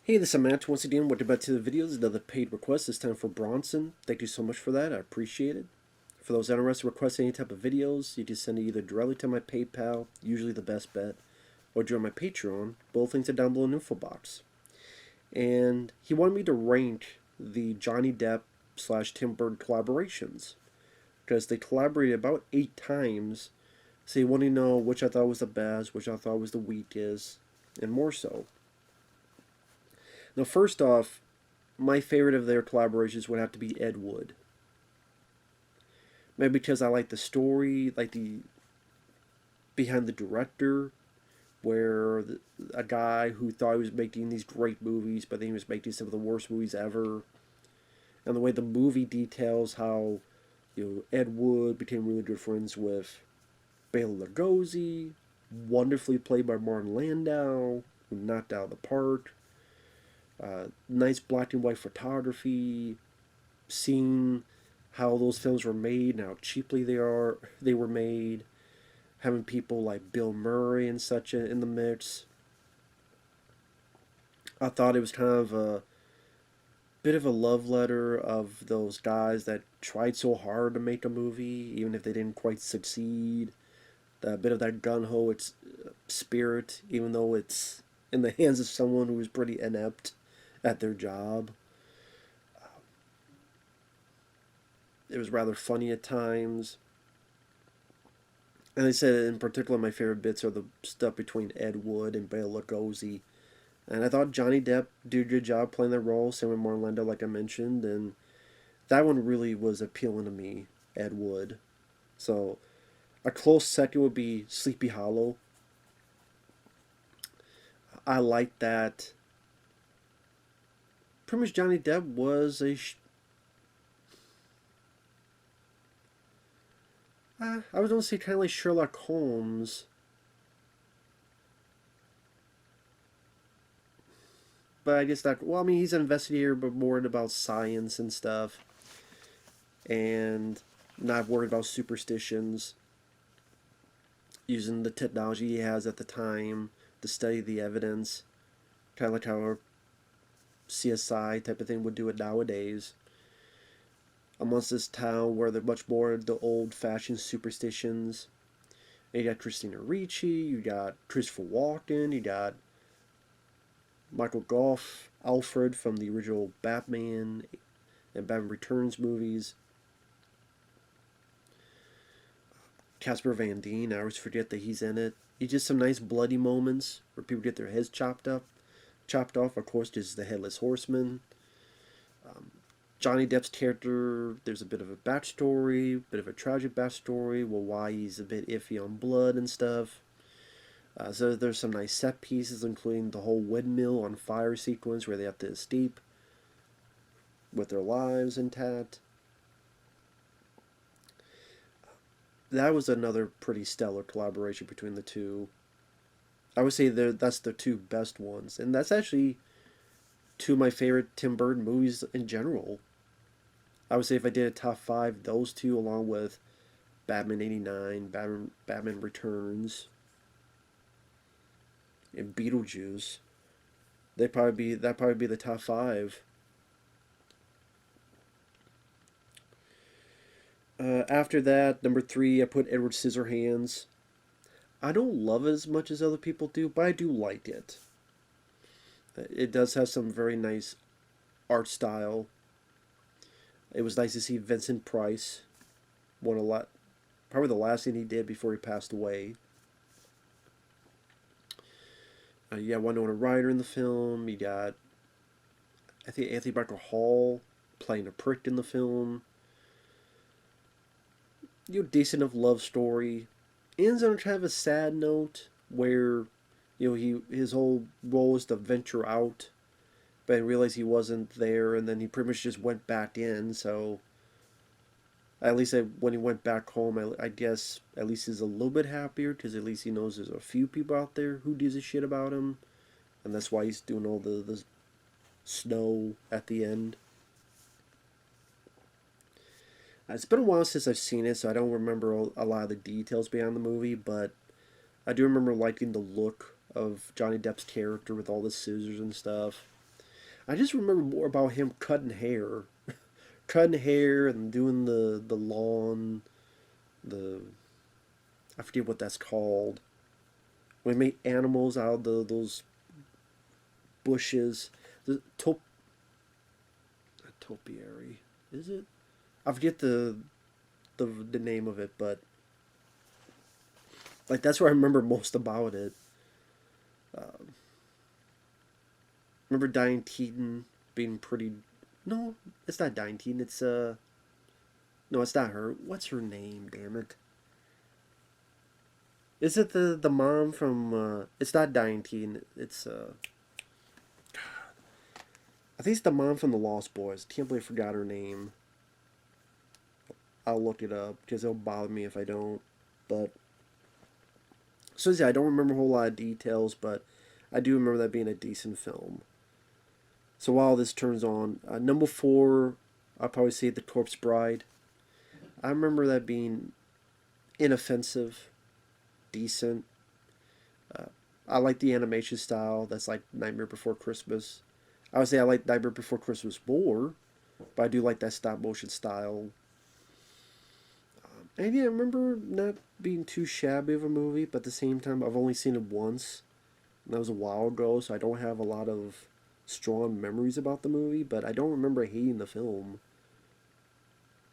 Hey, this is Matt once again. Welcome back to the video. This is another paid request. This time for Bronson. Thank you so much for that. I appreciate it. For those interested in requesting any type of videos, you just send it either directly to my PayPal, usually the best bet, or join my Patreon. Both links are down below in the info box. And he wanted me to rank the Johnny Depp slash Tim Burton collaborations because they collaborated about 8 times. So he wanted to know which I thought was the best, which I thought was the weakest, and more so. Now, first off, my favorite of their collaborations would have to be Ed Wood. Maybe because I like the story, like the behind the director, where a guy who thought he was making these great movies, but then he was making some of the worst movies ever, and the way the movie details how Ed Wood became really good friends with Bela Lugosi, wonderfully played by Martin Landau, who knocked out of the park. Nice black and white photography, seeing how those films were made and how cheaply they were made, having people like Bill Murray and such in the mix. I thought it was kind of a bit of a love letter of those guys that tried so hard to make a movie, even if they didn't quite succeed. A bit of that gun ho spirit, even though it's in the hands of someone who is pretty inept at their job. It was rather funny at times. And I said in particular my favorite bits are the stuff between Ed Wood and Bela Lugosi. And I thought Johnny Depp did a good job playing that role, same with Martin Landau like I mentioned, and that one really was appealing to me, Ed Wood. So a close second would be Sleepy Hollow. I like that. Pretty much Johnny Depp was I was going to say kind of like Sherlock Holmes, but I guess not. Well, I mean, he's an investigator, but more about science and stuff, and not worried about superstitions. Using the technology he has at the time to study the evidence, kind of like how our CSI type of thing would do it nowadays. Amongst this town where they're much more the old-fashioned superstitions. And you got Christina Ricci, you got Christopher Walken, you got Michael Goff, Alfred from the original Batman and Batman Returns movies. Casper Van Dien, I always forget that he's in it. It's just some nice bloody moments where people get their heads chopped off. Of course, just the Headless Horseman. Johnny Depp's character, there's a bit of a backstory, bit of a tragic backstory, well, why he's a bit iffy on blood and stuff. So there's some nice set pieces, including the whole windmill on fire sequence where they have to escape with their lives intact. That was another pretty stellar collaboration between the two. I would say that's the two best ones, and that's actually two of my favorite Tim Burton movies in general. I would say if I did a top five, those two along with Batman '89, Batman Returns, and Beetlejuice, that'd probably be the top five. After that, number three, I put Edward Scissorhands. I don't love it as much as other people do, but I do like it. It does have some very nice art style. It was nice to see Vincent Price. Won a lot, probably the last thing he did before he passed away. You got Winona Ryder in the film. You got, I think, Anthony Michael Hall playing a prick in the film. Decent enough love story. Ends on kind of a sad note where, his whole role was to venture out, but I realized he wasn't there, and then he pretty much just went back in. So at least when he went back home, I guess at least he's a little bit happier because at least he knows there's a few people out there who gives a shit about him, and that's why he's doing all the snow at the end. It's been a while since I've seen it, so I don't remember a lot of the details behind the movie, but I do remember liking the look of Johnny Depp's character with all the scissors and stuff. I just remember more about him cutting hair and doing the lawn, the I forget what that's called. When we made animals out of those bushes, the topiary, is it? I forget the name of it, but like that's what I remember most about it. Um, remember Diane Keaton being pretty. No, it's not Diane Keaton. It's no, it's not her. What's her name? Damn it! Is it the mom from? It's not Diane Keaton. It's I think it's the mom from the Lost Boys. Can't believe I forgot her name. I'll look it up because it'll bother me if I don't. But so yeah, I don't remember a whole lot of details, but I do remember that being a decent film. So while this turns on, number four, I'll probably say The Corpse Bride. I remember that being inoffensive, decent. Uh, I like the animation style. That's like Nightmare Before Christmas. I would say I like Nightmare Before Christmas more, but I do like that stop motion style. And yeah, I remember not being too shabby of a movie, but at the same time, I've only seen it once. And that was a while ago, so I don't have a lot of strong memories about the movie, but I don't remember hating the film.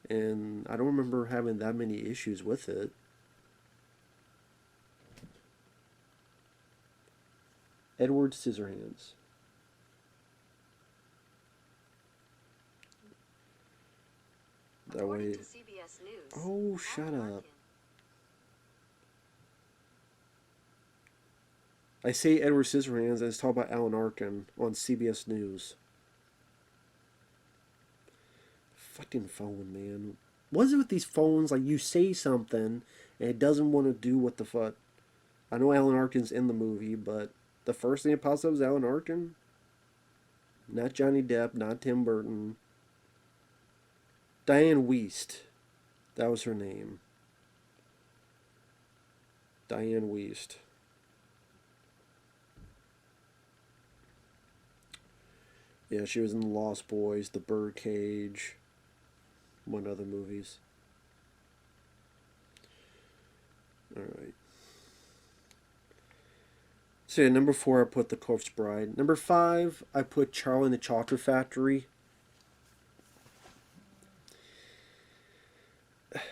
And I don't remember having that many issues with it. Edward Scissorhands. That way. Oh, shut up. I say Edward Scissorhands and it's talking about Alan Arkin on CBS News. Fucking phone, man. What is it with these phones? Like, you say something and it doesn't want to do what the fuck. I know Alan Arkin's in the movie, but the first thing that pops up is Alan Arkin. Not Johnny Depp, not Tim Burton. Diane Wiest. That was her name. Diane Wiest. Yeah, she was in The Lost Boys, The Birdcage, one other movies. Alright. So yeah, number four, I put The Corpse Bride. Number five, I put Charlie and the Chocolate Factory.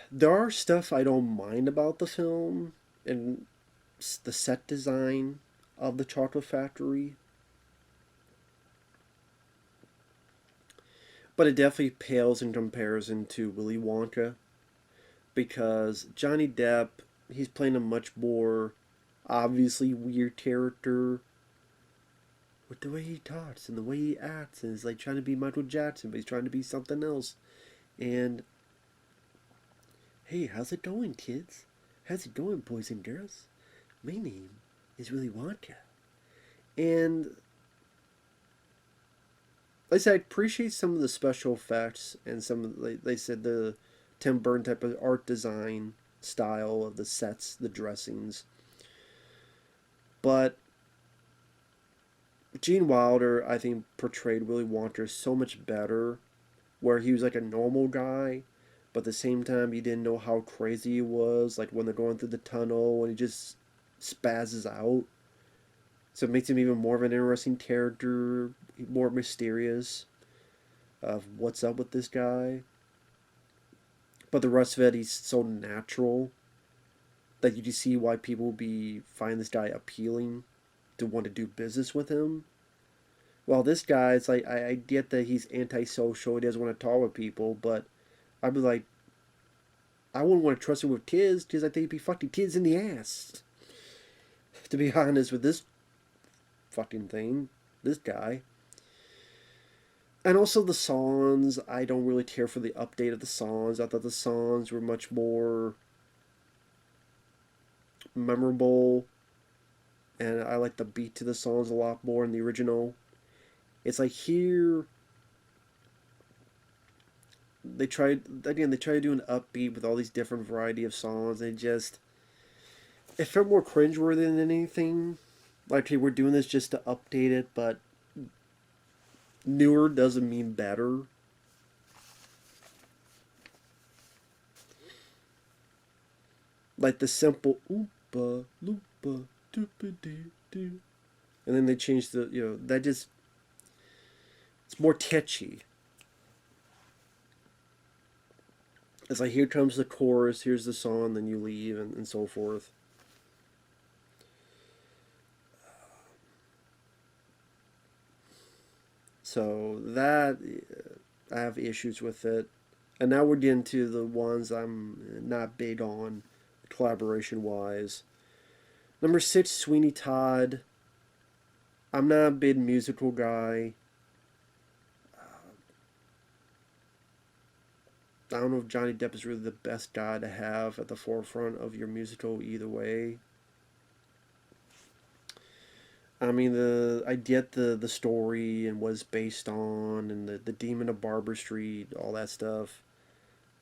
There are stuff I don't mind about the film and the set design of the Chocolate Factory, but it definitely pales in comparison to Willy Wonka because Johnny Depp, he's playing a much more obviously weird character with the way he talks and the way he acts, and he's like trying to be Michael Jackson, but he's trying to be something else. And hey, how's it going, kids? How's it going, boys and girls? My name is Willy Wonka. And like I said, I appreciate some of the special effects and some of like they said the Tim Burton type of art design style of the sets, the dressings. But Gene Wilder, I think, portrayed Willy Wonka so much better, where he was like a normal guy, but at the same time, you didn't know how crazy he was. Like when they're going through the tunnel and he just spazzes out. So it makes him even more of an interesting character, more mysterious of what's up with this guy. But the rest of it, he's so natural that you can see why people find this guy appealing to want to do business with him. Well, this guy, it's like I get that he's antisocial, he doesn't want to talk with people, but I'd be like, I wouldn't want to trust him with kids because I think he'd be fucking kids in the ass. To be honest with this fucking thing, this guy. And also the songs, I don't really care for the update of the songs. I thought the songs were much more memorable, and I like the beat to the songs a lot more in the original. It's like here they tried to do an upbeat with all these different variety of songs, and it felt more cringeworthy than anything. Like, hey, we're doing this just to update it, but Newer doesn't mean better. Like the simple oompa loompa doopa doo doo, and then they changed the that just it's more catchy. It's like here comes the chorus, here's the song, then you leave, and so forth. So that I have issues with it. And now we're getting to the ones I'm not big on, collaboration wise. Number 6, Sweeney Todd. I'm not a big musical guy. I don't know if Johnny Depp is really the best guy to have at the forefront of your musical either way. I mean, I get the story and what it's based on, and the Demon of Barber Street, all that stuff.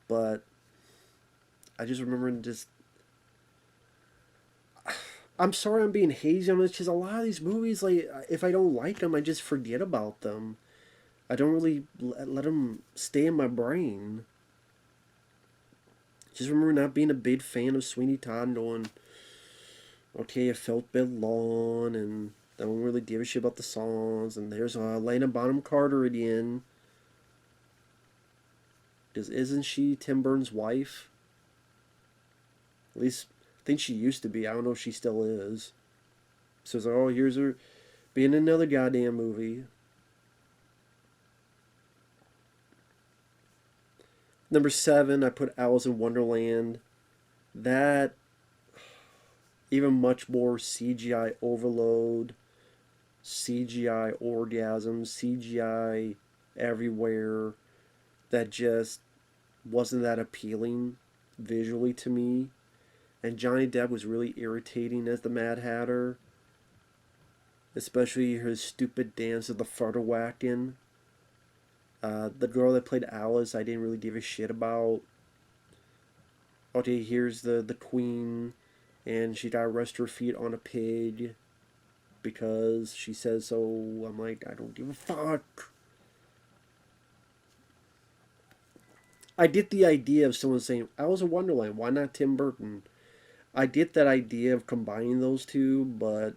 But I just remember just. I'm sorry I'm being hazy on this, because a lot of these movies, like, if I don't like them, I just forget about them. I don't really let them stay in my brain. Just remember not being a big fan of Sweeney Todd and going, okay, it felt a bit long, and I don't really give a shit about the songs, and there's Helena Bonham Carter again. Isn't she Tim Burton's wife? At least, I think she used to be. I don't know if she still is. So it's like, oh, here's her being in another goddamn movie. Number 7, I put Alice in Wonderland. That, even much more CGI overload, CGI orgasms, CGI everywhere. That just wasn't that appealing visually to me. And Johnny Depp was really irritating as the Mad Hatter. Especially his stupid dance of the photo whacking. The girl that played Alice, I didn't really give a shit about. Okay, here's the queen, and she got to rest her feet on a pig because she says so. I'm like, I don't give a fuck. I get the idea of someone saying, Alice in Wonderland, why not Tim Burton? I get that idea of combining those two, but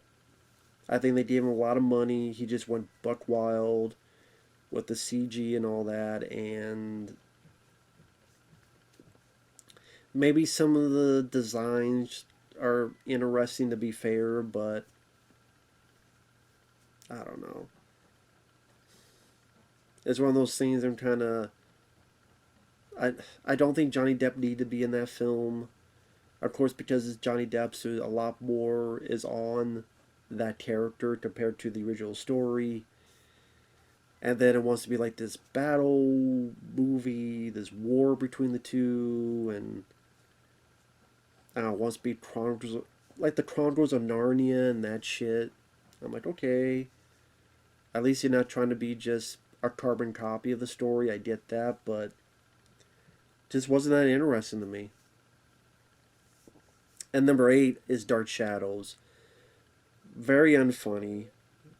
I think they gave him a lot of money. He just went buck wild with the CG and all that, and maybe some of the designs are interesting, to be fair, but I don't know. It's one of those things I'm kind of. I don't think Johnny Depp needed to be in that film. Of course, because it's Johnny Depp, so a lot more is on that character compared to the original story. And then it wants to be like this battle movie, this war between the two, and I don't know, it wants to be Chronicles, like the Chronicles of Narnia and that shit. I'm like, okay, at least you're not trying to be just a carbon copy of the story. I get that, but just wasn't that interesting to me. And number 8 is Dark Shadows. Very unfunny,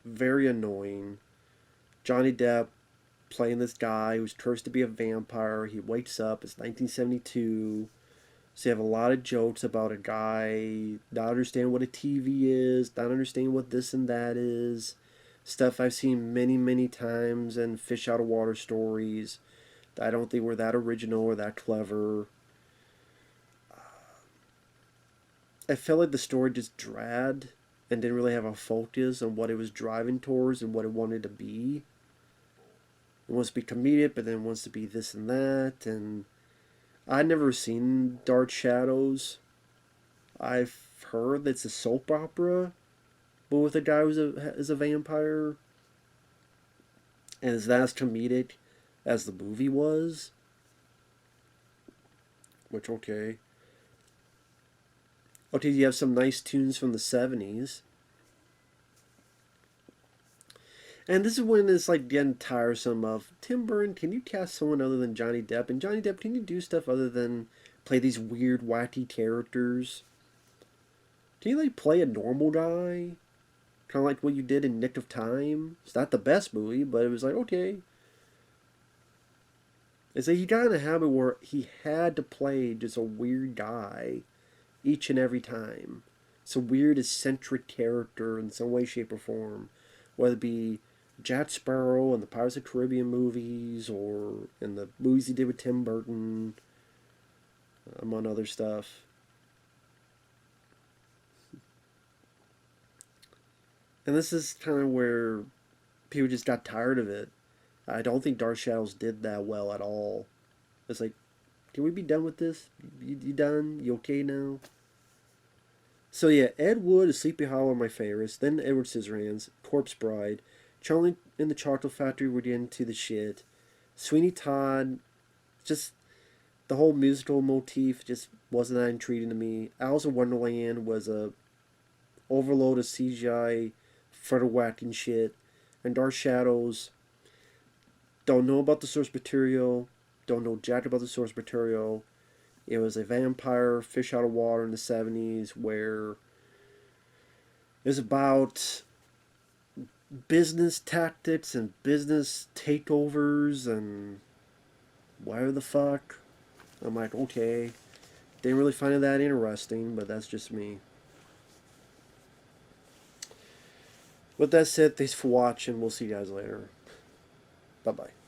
very annoying. Johnny Depp playing this guy who's cursed to be a vampire. He wakes up, it's 1972. So you have a lot of jokes about a guy not understanding what a TV is, not understanding what this and that is. Stuff I've seen many, many times in fish out of water stories that I don't think were that original or that clever. I felt like the story just dragged and didn't really have a focus on what it was driving towards and what it wanted to be. It wants to be comedic, but then it wants to be this and that. And I'd never seen Dark Shadows. I've heard that it's a soap opera, but with a guy who's is a vampire. And is that as comedic as the movie was? Which, okay. Okay, you have some nice tunes from the 70s. And this is when it's like getting tiresome of, Tim Burton, can you cast someone other than Johnny Depp? And Johnny Depp, can you do stuff other than play these weird, wacky characters? Can you like play a normal guy? Kind of like what you did in Nick of Time. It's not the best movie, but it was like, okay. It's like he got in a habit where he had to play just a weird guy each and every time. It's a weird, eccentric character in some way, shape, or form. Whether it be Jack Sparrow in the Pirates of the Caribbean movies or in the movies he did with Tim Burton, among other stuff. And this is kind of where people just got tired of it. I don't think Dark Shadows did that well at all. It's like, can we be done with this? You done? You okay now? So yeah, Ed Wood and Sleepy Hollow are my favorites. Then Edward Scissorhands, Corpse Bride, Charlie in the Chocolate Factory were getting to the shit. Sweeney Todd, just the whole musical motif just wasn't that intriguing to me. Alice in Wonderland was a overload of CGI, photo whacking shit. And Dark Shadows, don't know about the source material, don't know jack about the source material. It was a vampire fish out of water in the 70s where it was about business tactics and business takeovers and whatever the fuck. I'm like, okay. Didn't really find it that interesting, but that's just me. With that said, thanks for watching. We'll see you guys later. Bye-bye.